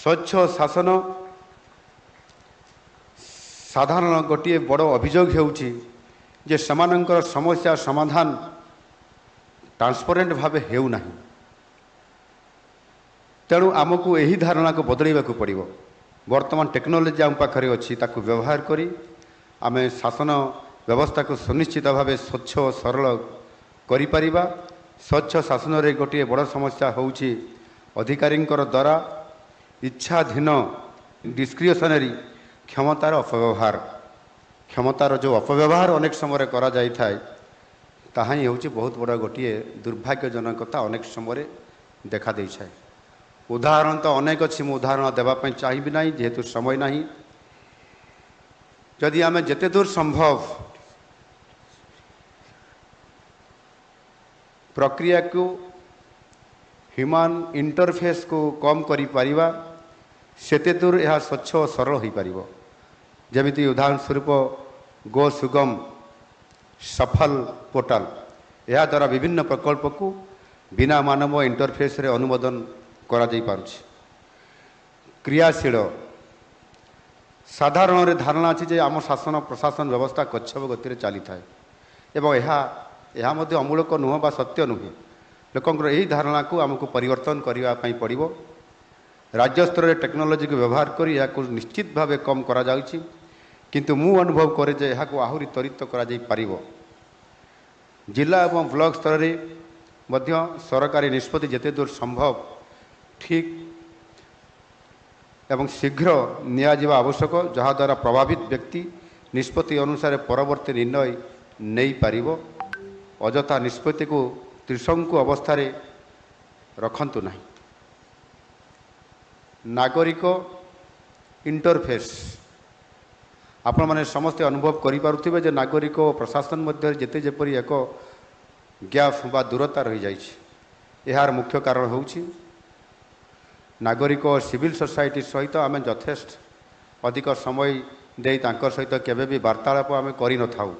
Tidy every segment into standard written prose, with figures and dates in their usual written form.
ସ୍ୱଚ୍ଛ ଶାସନ ସାଧାରଣ ଗୋଟିଏ ବଡ଼ ଅଭିଯୋଗ ହେଉଛି ଯେ ସେମାନଙ୍କର ସମସ୍ୟା ସମାଧାନ ଟ୍ରାନ୍ସପରେଣ୍ଟ ଭାବେ ହେଉନାହିଁ। ତେଣୁ ଆମକୁ ଏହି ଧାରଣାକୁ ବଦଳାଇବାକୁ ପଡ଼ିବ। ବର୍ତ୍ତମାନ ଟେକ୍ନୋଲୋଜି ଆମ ପାଖରେ ଅଛି, ତାକୁ ବ୍ୟବହାର କରି ଆମେ ଶାସନ ବ୍ୟବସ୍ଥାକୁ ସୁନିଶ୍ଚିତ ଭାବେ ସ୍ୱଚ୍ଛ ଓ ସରଳ କରିପାରିବା। ସ୍ୱଚ୍ଛ ଶାସନରେ ଗୋଟିଏ ବଡ଼ ସମସ୍ୟା ହେଉଛି ଅଧିକାରୀଙ୍କର ଦ୍ୱାରା ଇଚ୍ଛାଧୀନ ଡିସ୍କ୍ରିସନାରୀ କ୍ଷମତାର ଅପବ୍ୟବହାର। କ୍ଷମତାର ଯେଉଁ ଅପବ୍ୟବହାର ଅନେକ ସମୟରେ କରାଯାଇଥାଏ, ତାହା ହିଁ ହେଉଛି ବହୁତ ବଡ଼ ଗୋଟିଏ ଦୁର୍ଭାଗ୍ୟଜନକତା ଅନେକ ସମୟରେ ଦେଖାଦେଇଥାଏ। ଉଦାହରଣ ତ ଅନେକ ଅଛି, ମୁଁ ଉଦାହରଣ ଦେବା ପାଇଁ ଚାହିଁବି ନାହିଁ ଯେହେତୁ ସମୟ ନାହିଁ। ଯଦି ଆମେ ଯେତେ ଦୂର ସମ୍ଭବ ପ୍ରକ୍ରିୟାକୁ ହ୍ୟୁମାନ୍ ଇଣ୍ଟରଫେସ୍କୁ କମ୍ କରିପାରିବା, ସେତେ ଦୂର ଏହା ସ୍ୱଚ୍ଛ ଓ ସରଳ ହୋଇପାରିବ। ଯେମିତି ଉଦାହରଣ ସ୍ୱରୂପ ଗୋ ସୁଗମ ସଫଲ ପୋର୍ଟାଲ, ଏହାଦ୍ୱାରା ବିଭିନ୍ନ ପ୍ରକଳ୍ପକୁ ବିନା ମାନବ ଇଣ୍ଟରଫେସ୍ରେ ଅନୁମୋଦନ କରାଯାଇପାରୁଛି। କ୍ରିୟାଶୀଳ ସାଧାରଣରେ ଧାରଣା ଅଛି ଯେ ଆମ ଶାସନ ପ୍ରଶାସନ ବ୍ୟବସ୍ଥା କଚ୍ଛପ ଗତିରେ ଚାଲିଥାଏ ଏବଂ ଏହା ମଧ୍ୟ ଅମୂଳକ ନୁହେଁ ବା ସତ୍ୟ ନୁହେଁ। ଲୋକଙ୍କର ଏହି ଧାରଣାକୁ ଆମକୁ ପରିବର୍ତ୍ତନ କରିବା ପାଇଁ ପଡ଼ିବ। ରାଜ୍ୟ ସ୍ତରରେ ଟେକ୍ନୋଲୋଜିକୁ ବ୍ୟବହାର କରି ଏହାକୁ ନିଶ୍ଚିତ ଭାବେ କମ୍ କରାଯାଉଛି, କିନ୍ତୁ ମୁଁ ଅନୁଭବ କରେ ଯେ ଏହାକୁ ଆହୁରି ତ୍ୱରିତ କରାଯାଇପାରିବ। ଜିଲ୍ଲା ଏବଂ ବ୍ଲକ ସ୍ତରରେ ମଧ୍ୟ ସରକାରୀ ନିଷ୍ପତ୍ତି ଯେତେ ଦୂର ସମ୍ଭବ ଠିକ୍ ଏବଂ ଶୀଘ୍ର ନିଆଯିବା ଆବଶ୍ୟକ, ଯାହାଦ୍ୱାରା ପ୍ରଭାବିତ ବ୍ୟକ୍ତି ନିଷ୍ପତ୍ତି ଅନୁସାରେ ପରବର୍ତ୍ତୀ ନିର୍ଣ୍ଣୟ ନେଇପାରିବ। ଅଯଥା ନିଷ୍ପତ୍ତିକୁ ତ୍ରିଶଙ୍କୁ ଅବସ୍ଥାରେ ରଖନ୍ତୁ ନାହିଁ। ନାଗରିକ ଇଣ୍ଟରଫେସ୍, ଆପଣମାନେ ସମସ୍ତେ ଅନୁଭବ କରିପାରୁଥିବେ ଯେ ନାଗରିକ ଓ ପ୍ରଶାସନ ମଧ୍ୟରେ ଯେତେ ଯେପରି ଏକ ଗ୍ୟାପ୍ ବା ଦୂରତା ରହିଯାଇଛି। ଏହାର ମୁଖ୍ୟ କାରଣ ହେଉଛି ନାଗରିକ ଓ ସିଭିଲ୍ ସୋସାଇଟି ସହିତ ଆମେ ଯଥେଷ୍ଟ ଅଧିକ ସମୟ ଦେଇ ତାଙ୍କ ସହିତ କେବେ ବି ବାର୍ତ୍ତାଳାପ ଆମେ କରିନଥାଉ।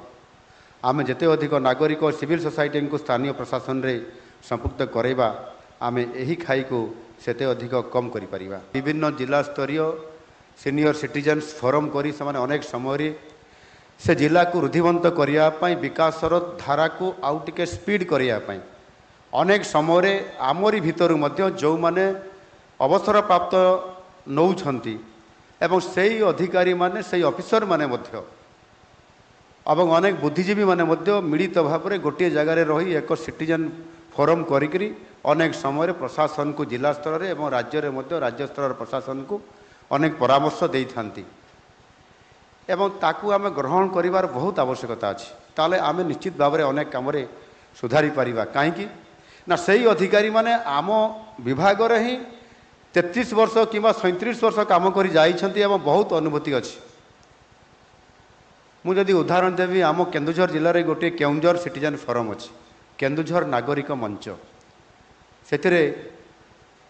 ଆମେ ଯେତେ ଅଧିକ ନାଗରିକ ଓ ସିଭିଲ୍ ସୋସାଇଟିଙ୍କୁ ସ୍ଥାନୀୟ ପ୍ରଶାସନରେ ସମ୍ପୃକ୍ତ କରାଇବା, ଆମେ ଏହି ଖାଇକୁ ସେତେ ଅଧିକ କମ୍ କରିପାରିବା। ବିଭିନ୍ନ ଜିଲ୍ଲା ସ୍ତରୀୟ ସିନିୟର ସିଟିଜେନ୍ସ ଫୋରମ୍ କରି ସେମାନେ ଅନେକ ସମୟରେ ସେ ଜିଲ୍ଲାକୁ ରୁଧିବନ୍ତ କରିବା ପାଇଁ, ବିକାଶର ଧାରାକୁ ଆଉ ଟିକେ ସ୍ପିଡ୍ କରିବା ପାଇଁ ଅନେକ ସମୟରେ ଆମରି ଭିତରୁ ମଧ୍ୟ ଯେଉଁମାନେ ଅବସରପ୍ରାପ୍ତ ନେଉଛନ୍ତି ଏବଂ ସେହି ଅଧିକାରୀମାନେ, ସେହି ଅଫିସରମାନେ ମଧ୍ୟ ଏବଂ ଅନେକ ବୁଦ୍ଧିଜୀବୀମାନେ ମଧ୍ୟ ମିଳିତ ଭାବରେ ଗୋଟିଏ ଜାଗାରେ ରହି ଏକ ସିଟିଜେନ୍ ଫୋରମ୍ କରିକିରି ଅନେକ ସମୟରେ ପ୍ରଶାସନକୁ ଜିଲ୍ଲା ସ୍ତରରେ ଏବଂ ରାଜ୍ୟରେ ମଧ୍ୟ ରାଜ୍ୟ ସ୍ତରର ପ୍ରଶାସନକୁ ଅନେକ ପରାମର୍ଶ ଦେଇଥାନ୍ତି ଏବଂ ତାକୁ ଆମେ ଗ୍ରହଣ କରିବାର ବହୁତ ଆବଶ୍ୟକତା ଅଛି। ତାହେଲେ ଆମେ ନିଶ୍ଚିତ ଭାବରେ ଅନେକ କାମରେ ସୁଧାରି ପାରିବା। କାହିଁକି ନା ସେହି ଅଧିକାରୀମାନେ ଆମ ବିଭାଗରେ ହିଁ 33 ବର୍ଷ କିମ୍ବା 37 ବର୍ଷ କାମ କରି ଯାଇଛନ୍ତି ଏବଂ ବହୁତ ଅନୁଭୂତି ଅଛି। ମୁଁ ଯଦି ଉଦାହରଣ ଦେବି, ଆମ କେନ୍ଦୁଝର ଜିଲ୍ଲାରେ ଗୋଟିଏ କେଉଁଝର ସିଟିଜେନ୍ ଫୋରମ୍ ଅଛି, କେନ୍ଦୁଝର ନାଗରିକ ମଞ୍ଚ। ସେଥିରେ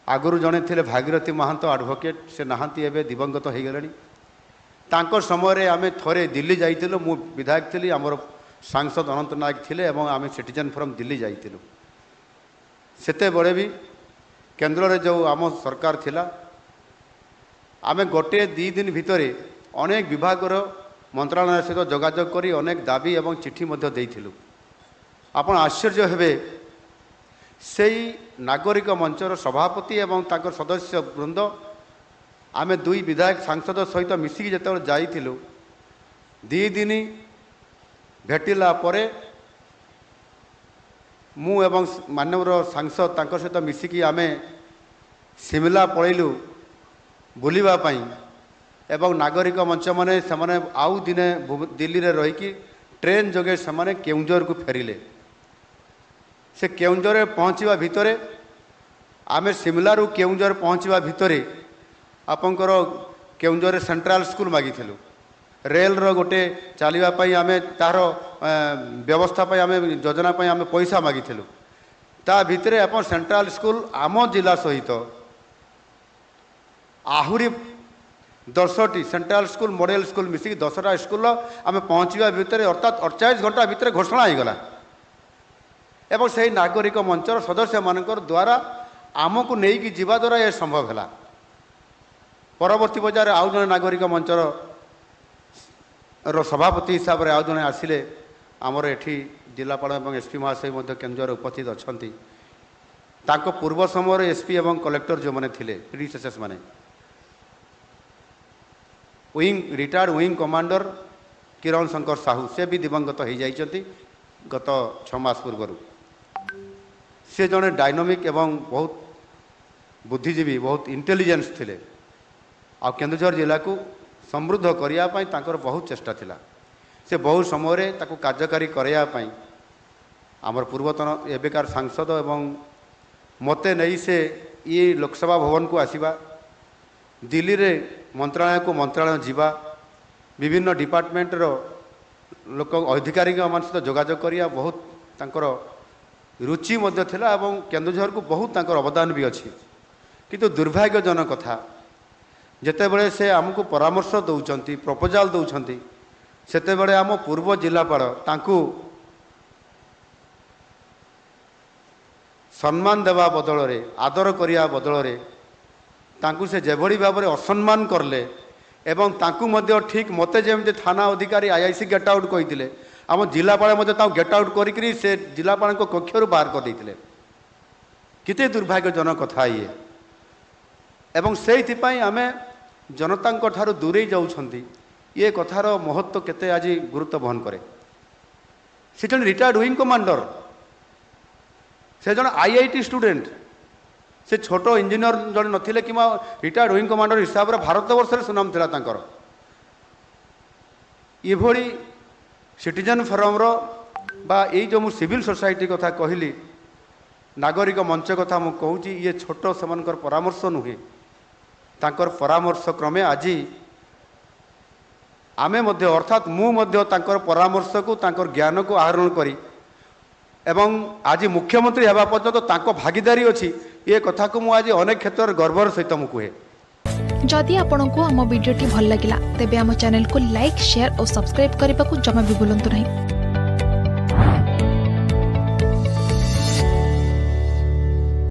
ଆଗରୁ ଜଣେ ଥିଲେ ଭାଗୀରଥୀ ମହାନ୍ତ ଆଡ଼ଭୋକେଟ୍, ସେ ନାହାନ୍ତି, ଏବେ ଦିବଙ୍ଗତ ହୋଇଗଲେଣି। ତାଙ୍କ ସମୟରେ ଆମେ ଥରେ ଦିଲ୍ଲୀ ଯାଇଥିଲୁ, ମୁଁ ବିଧାୟକ ଥିଲି, ଆମର ସାଂସଦ ଅନନ୍ତ ନାୟକ ଥିଲେ ଏବଂ ଆମେ ସିଟିଜେନ୍ ଫୋରମ୍ ଦିଲ୍ଲୀ ଯାଇଥିଲୁ। ସେତେବେଳେ ବି କେନ୍ଦ୍ରରେ ଯେଉଁ ଆମ ସରକାର ଥିଲା, ଆମେ ଗୋଟିଏ 2 ଦିନ ଭିତରେ ଅନେକ ବିଭାଗର ମନ୍ତ୍ରଣାଳୟ ସହିତ ଯୋଗାଯୋଗ କରି ଅନେକ ଦାବି ଏବଂ ଚିଠି ମଧ୍ୟ ଦେଇଥିଲୁ। ଆପଣ ଆଶ୍ଚର୍ଯ୍ୟ ହେବେ, ସେହି ନାଗରିକ ମଞ୍ଚର ସଭାପତି ଏବଂ ତାଙ୍କର ସଦସ୍ୟ ବୃନ୍ଦ, ଆମେ 2 ବିଧାୟକ ସାଂସଦ ସହିତ ମିଶିକି ଯେତେବେଳେ ଯାଇଥିଲୁ, 2 ଦିନ ଭେଟିଲା ପରେ ମୁଁ ଏବଂ ମାନ୍ୟବର ସାଂସଦ ତାଙ୍କ ସହିତ ମିଶିକି ଆମେ ସିମଲା ପଳେଇଲୁ ବୁଲିବା ପାଇଁ ଏବଂ ନାଗରିକ ମଞ୍ଚମାନେ ସେମାନେ ଆଉ ଦିନେ ଦିଲ୍ଲୀରେ ରହିକି ଟ୍ରେନ୍ ଯୋଗେ ସେମାନେ କେଉଁଝରକୁ ଫେରିଲେ। ସେ କେଉଁଝରରେ ପହଞ୍ଚିବା ଭିତରେ, ଆମେ ସିମଲାରୁ କେଉଁଝର ପହଞ୍ଚିବା ଭିତରେ ଆପଣଙ୍କର କେଉଁଝରରେ ସେଣ୍ଟ୍ରାଲ ସ୍କୁଲ ମାଗିଥିଲୁ। ରେଲର ଗୋଟେ ଚାଲିବା ପାଇଁ ଆମେ ତାହାର ବ୍ୟବସ୍ଥା ପାଇଁ ଆମେ ଯୋଜନା ପାଇଁ ଆମେ ପଇସା ମାଗିଥିଲୁ। ତା ଭିତରେ ଆପଣ ସେଣ୍ଟ୍ରାଲ ସ୍କୁଲ ଆମ ଜିଲ୍ଲା ସହିତ ଆହୁରି 10ଟି ସେଣ୍ଟ୍ରାଲ ସ୍କୁଲ ମଡେଲ ସ୍କୁଲ ମିଶିକି 10ଟା ସ୍କୁଲ ଆମେ ପହଞ୍ଚିବା ଭିତରେ ଅର୍ଥାତ୍ 48 ଘଣ୍ଟା ଭିତରେ ଘୋଷଣା ହୋଇଗଲା ଏବଂ ସେହି ନାଗରିକ ମଞ୍ଚର ସଦସ୍ୟମାନଙ୍କର ଦ୍ୱାରା ଆମକୁ ନେଇକି ଯିବା ଦ୍ୱାରା ଏ ସମ୍ଭବ ହେଲା। ପରବର୍ତ୍ତୀ ପର୍ଯ୍ୟାୟରେ ଆଉ ଜଣେ ନାଗରିକ ମଞ୍ଚର ସଭାପତି ହିସାବରେ ଆଉ ଜଣେ ଆସିଲେ। ଆମର ଏଠି ଜିଲ୍ଲାପାଳ ଏବଂ ଏସ୍ପି ମହାଶୟ ମଧ୍ୟ କେନ୍ଦୁଝରରେ ଉପସ୍ଥିତ ଅଛନ୍ତି। ତାଙ୍କ ପୂର୍ବ ସମୟରେ ଏସ୍ପି ଏବଂ କଲେକ୍ଟର ଯେଉଁମାନେ ଥିଲେ ପ୍ରିଡିସେସର୍ସ ମାନେ, ରିଟାୟାର୍ଡ ୱିଙ୍ଗ କମାଣ୍ଡର କିରଣ ଶଙ୍କର ସାହୁ, ସେ ବି ଦିବଙ୍ଗତ ହୋଇଯାଇଛନ୍ତି ଗତ 6 ମାସ ପୂର୍ବରୁ। ସେ ଜଣେ ଡାଇନାମିକ୍ ଏବଂ ବହୁତ ବୁଦ୍ଧିଜୀବୀ, ବହୁତ ଇଣ୍ଟେଲିଜେନ୍ସ ଥିଲେ। ଆଉ କେନ୍ଦୁଝର ଜିଲ୍ଲାକୁ ସମୃଦ୍ଧ କରିବା ପାଇଁ ତାଙ୍କର ବହୁତ ଚେଷ୍ଟା ଥିଲା। ସେ ବହୁ ସମୟରେ ତାକୁ କାର୍ଯ୍ୟକାରୀ କରାଇବା ପାଇଁ ଆମର ପୂର୍ବତନ ଏବେକାର ସାଂସଦ ଏବଂ ମୋତେ ନେଇ ସେ ଲୋକସଭା ଭବନକୁ ଆସିବା, ଦିଲ୍ଲୀରେ ମନ୍ତ୍ରଣାଳୟ ଯିବା, ବିଭିନ୍ନ ଡିପାର୍ଟମେଣ୍ଟର ଲୋକ ଅଧିକାରୀମାନଙ୍କ ସହିତ ଯୋଗାଯୋଗ କରିବା ବହୁତ ତାଙ୍କର ରୁଚି ମଧ୍ୟ ଥିଲା ଏବଂ କେନ୍ଦୁଝରକୁ ବହୁତ ତାଙ୍କର ଅବଦାନ ବି ଅଛି। କିନ୍ତୁ ଦୁର୍ଭାଗ୍ୟଜନକ କଥା, ଯେତେବେଳେ ସେ ଆମକୁ ପରାମର୍ଶ ଦେଉଛନ୍ତି, ପ୍ରପୋଜାଲ ଦେଉଛନ୍ତି, ସେତେବେଳେ ଆମ ପୂର୍ବ ଜିଲ୍ଲାପାଳ ତାଙ୍କୁ ସମ୍ମାନ ଦେବା ବଦଳରେ, ଆଦର କରିବା ବଦଳରେ ତାଙ୍କୁ ସେ ଯେଭଳି ଭାବରେ ଅସମ୍ମାନ କଲେ ଏବଂ ତାଙ୍କୁ ମଧ୍ୟ ଠିକ୍ ମୋତେ ଯେମିତି ଥାନା ଅଧିକାରୀ IIC ଗେଟ୍ ଆଉଟ୍ କହିଥିଲେ, ଆମ ଜିଲ୍ଲାପାଳ ମଧ୍ୟ ତାଙ୍କୁ ଗେଟ୍ ଆଉଟ୍ କରିକି ସେ ଜିଲ୍ଲାପାଳଙ୍କ କକ୍ଷରୁ ବାହାର କରିଦେଇଥିଲେ। କେତେ ଦୁର୍ଭାଗ୍ୟଜନକ କଥା ଇଏ। ଏବଂ ସେଇଥିପାଇଁ ଆମେ ଜନତାଙ୍କ ଠାରୁ ଦୂରେଇ ଯାଉଛନ୍ତି। ଏ କଥାର ମହତ୍ଵ କେତେ ଆଜି ଗୁରୁତ୍ୱ ବହନ କରେ। ସେ ଜଣେ ରିଟାୟାର୍ଡ ୱିଙ୍ଗ କମାଣ୍ଡର, ସେ ଜଣେ IIT ଷ୍ଟୁଡେଣ୍ଟ, ସେ ଛୋଟ ଇଞ୍ଜିନିୟର ଜଣେ ନଥିଲେ କିମ୍ବା ରିଟାୟାର୍ଡ ୱିଙ୍ଗ କମାଣ୍ଡର ହିସାବରେ ଭାରତବର୍ଷରେ ସୁନାମ ଥିଲା ତାଙ୍କର। ଏଭଳି ସିଟିଜେନ୍ ଫୋରମର ବା ଏଇ ଯେଉଁ ମୁଁ ସିଭିଲ ସୋସାଇଟି କଥା କହିଲି, ନାଗରିକ ମଞ୍ଚ କଥା ମୁଁ କହୁଛି, ଇଏ ଛୋଟ ସେମାନଙ୍କର ପରାମର୍ଶ ନୁହେଁ। ତାଙ୍କର ପରାମର୍ଶ କ୍ରମେ ଆଜି ଆମେ ମଧ୍ୟ, ଅର୍ଥାତ୍ ମୁଁ ମଧ୍ୟ ତାଙ୍କର ପରାମର୍ଶକୁ, ତାଙ୍କର ଜ୍ଞାନକୁ ଆହରଣ କରି ଏବଂ ଆଜି ମୁଖ୍ୟମନ୍ତ୍ରୀ ହେବା ପର୍ଯ୍ୟନ୍ତ ତାଙ୍କ ଭାଗିଦାରୀ ଅଛି, ଏ କଥାକୁ ମୁଁ ଆଜି ଅନେକ କ୍ଷେତ୍ରରେ ଗର୍ବର ସହିତ ମୁଁ କୁହେ। जदि आपंक आम भिडी भल लगा तेब आम चैनल को लाइक, शेयर और सब्सक्राइब करने को जमा भी भूलु नहीं।